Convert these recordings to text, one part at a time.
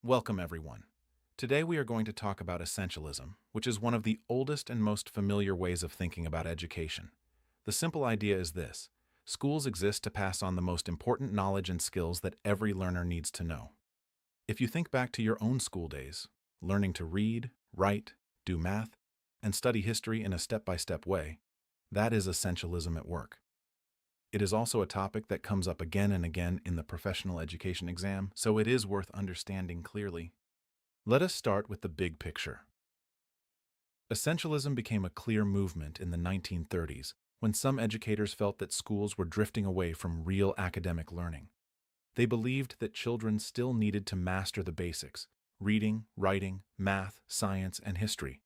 Welcome, everyone. Today we are going to talk about essentialism, which is one of the oldest and most familiar ways of thinking about education. The simple idea is this: schools exist to pass on the most important knowledge and skills that every learner needs to know. If you think back to your own school days, learning to read, write, do math, and study history in a step-by-step way, that is essentialism at work. It is also a topic that comes up again and again in the professional education exam, so it is worth understanding clearly. Let us start with the big picture. Essentialism became a clear movement in the 1930s when some educators felt that schools were drifting away from real academic learning. They believed that children still needed to master the basics: reading, writing, math, science, and history,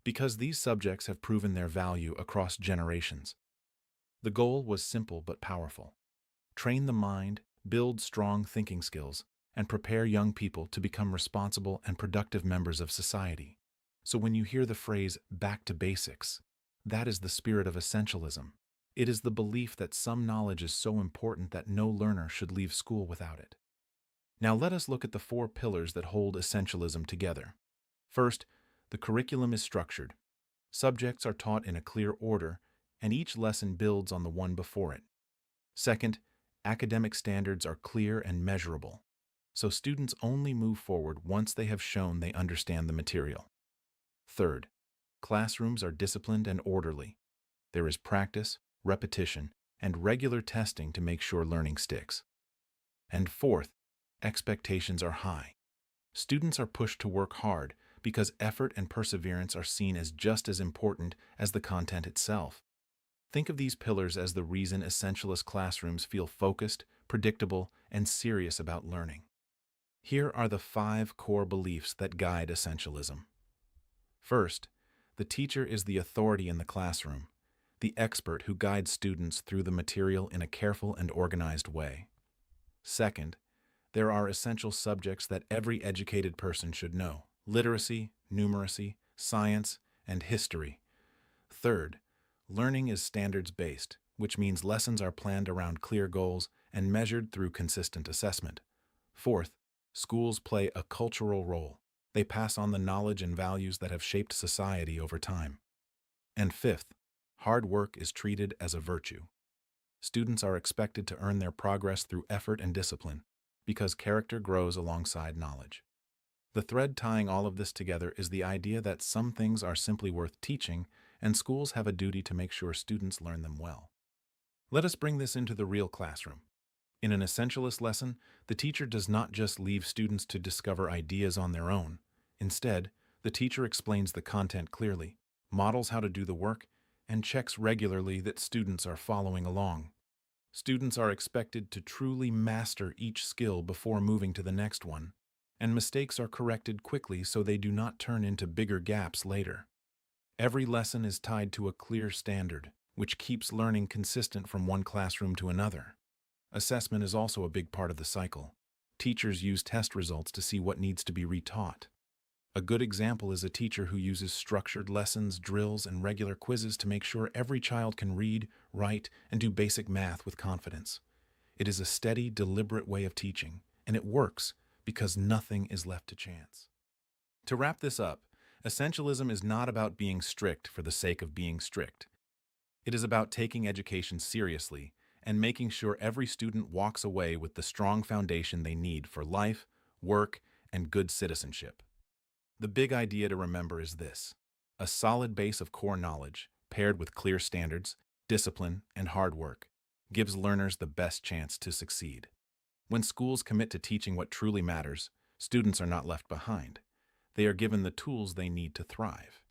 because these subjects have proven their value across generations. The goal was simple but powerful: train the mind, build strong thinking skills, and prepare young people to become responsible and productive members of society. So when you hear the phrase "back to basics," that is the spirit of essentialism. It is the belief that some knowledge is so important that no learner should leave school without it. Now let us look at the four pillars that hold essentialism together. First, the curriculum is structured. Subjects are taught in a clear order, and each lesson builds on the one before it. Second, academic standards are clear and measurable, so students only move forward once they have shown they understand the material. Third, classrooms are disciplined and orderly. There is practice, repetition, and regular testing to make sure learning sticks. And fourth, expectations are high. Students are pushed to work hard because effort and perseverance are seen as just as important as the content itself. Think of these pillars as the reason essentialist classrooms feel focused, predictable, and serious about learning. Here are the 5 core beliefs that guide essentialism. First, the teacher is the authority in the classroom, the expert who guides students through the material in a careful and organized way. Second, there are essential subjects that every educated person should know: literacy, numeracy, science, and history. Third, learning is standards-based, which means lessons are planned around clear goals and measured through consistent assessment. Fourth, schools play a cultural role. They pass on the knowledge and values that have shaped society over time. And fifth, hard work is treated as a virtue. Students are expected to earn their progress through effort and discipline, because character grows alongside knowledge. The thread tying all of this together is the idea that some things are simply worth teaching, and schools have a duty to make sure students learn them well. Let us bring this into the real classroom. In an essentialist lesson, the teacher does not just leave students to discover ideas on their own. Instead, the teacher explains the content clearly, models how to do the work, and checks regularly that students are following along. Students are expected to truly master each skill before moving to the next one, and mistakes are corrected quickly so they do not turn into bigger gaps later. Every lesson is tied to a clear standard, which keeps learning consistent from one classroom to another. Assessment is also a big part of the cycle. Teachers use test results to see what needs to be retaught. A good example is a teacher who uses structured lessons, drills, and regular quizzes to make sure every child can read, write, and do basic math with confidence. It is a steady, deliberate way of teaching, and it works because nothing is left to chance. To wrap this up, essentialism is not about being strict for the sake of being strict. It is about taking education seriously and making sure every student walks away with the strong foundation they need for life, work, and good citizenship. The big idea to remember is this: a solid base of core knowledge, paired with clear standards, discipline, and hard work, gives learners the best chance to succeed. When schools commit to teaching what truly matters, students are not left behind. They are given the tools they need to thrive.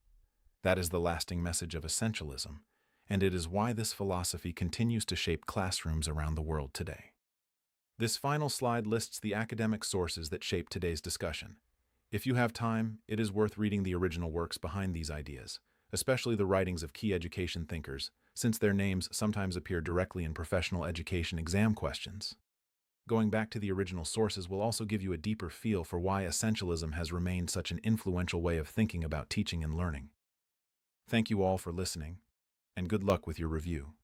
That is the lasting message of essentialism, and it is why this philosophy continues to shape classrooms around the world today. This final slide lists the academic sources that shape today's discussion. If you have time, it is worth reading the original works behind these ideas, especially the writings of key education thinkers, since their names sometimes appear directly in professional education exam questions. Going back to the original sources will also give you a deeper feel for why essentialism has remained such an influential way of thinking about teaching and learning. Thank you all for listening, and good luck with your review.